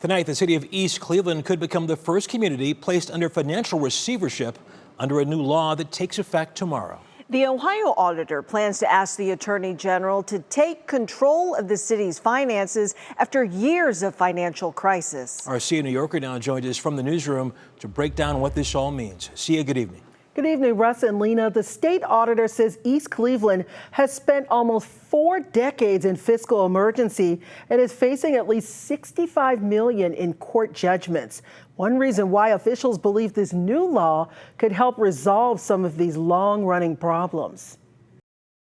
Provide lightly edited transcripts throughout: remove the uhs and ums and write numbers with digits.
Tonight, the city of East Cleveland could become the first community placed under financial receivership under a new law that takes effect tomorrow. The Ohio Auditor plans to ask the Attorney General to take control of the city's finances after years of financial crisis. Our Sia New Yorker now joins us from the newsroom to break down what this all means. Sia, good evening. Good evening, Russ and Lena. The state auditor says East Cleveland has spent almost 4 decades in fiscal emergency and is facing at least $65 million in court judgments. One reason why officials believe this new law could help resolve some of these long-running problems.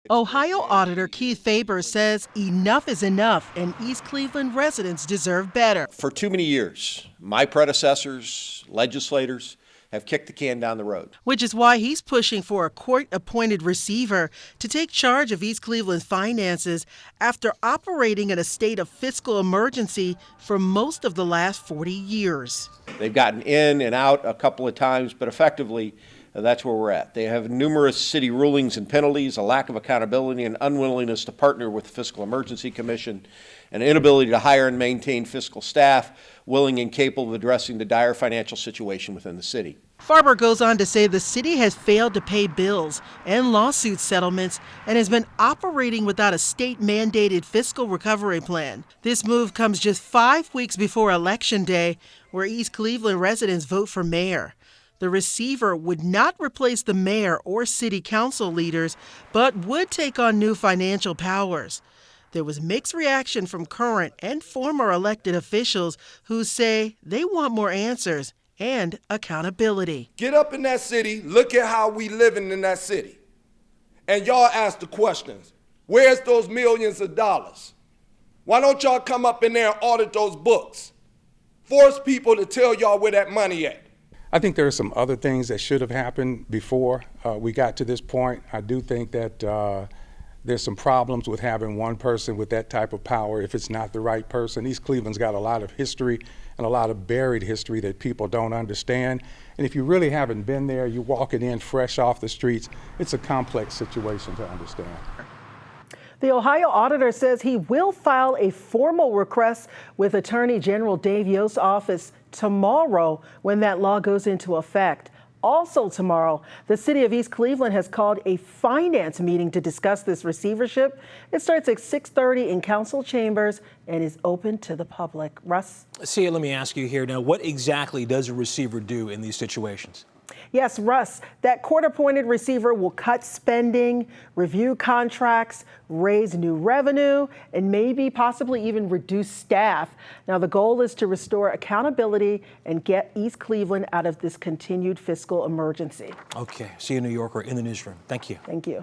Ohio Auditor Keith Faber says enough is enough and East Cleveland residents deserve better. For too many years, my predecessors, legislators, have kicked the can down the road. Which is why he's pushing for a court-appointed receiver to take charge of East Cleveland's finances after operating in a state of fiscal emergency for most of the last 40 years. They've gotten in and out a couple of times, but effectively, that's where we're at. They have numerous city rulings and penalties, a lack of accountability and unwillingness to partner with the Fiscal Emergency Commission, an inability to hire and maintain fiscal staff willing and capable of addressing the dire financial situation within the city. Faber goes on to say the city has failed to pay bills and lawsuit settlements and has been operating without a state-mandated fiscal recovery plan. This move comes just 5 weeks before Election Day, where East Cleveland residents vote for mayor. The receiver would not replace the mayor or city council leaders, but would take on new financial powers. There was mixed reaction from current and former elected officials who say they want more answers and accountability. Get up in that city, look at how we living in that city. And y'all ask the questions. Where's those millions of dollars? Why don't y'all come up in there and audit those books? Force people to tell y'all where that money at. I think there are some other things that should have happened before we got to this point. I do think that there's some problems with having one person with that type of power if it's not the right person. East Cleveland's got a lot of history and a lot of buried history that people don't understand. And if you really haven't been there, you're walking in fresh off the streets, it's a complex situation to understand. The Ohio Auditor says he will file a formal request with Attorney General Dave Yost's office tomorrow when that law goes into effect. Also tomorrow, the city of East Cleveland has called a finance meeting to discuss this receivership. It starts at 6:30 in council chambers and is open to the public. Russ? Sia, let me ask you here now, what exactly does a receiver do in these situations? Yes, Russ, that court-appointed receiver will cut spending, review contracts, raise new revenue, and maybe possibly even reduce staff. Now, the goal is to restore accountability and get East Cleveland out of this continued fiscal emergency. Okay, Sia New Yorker in the newsroom. Thank you. Thank you.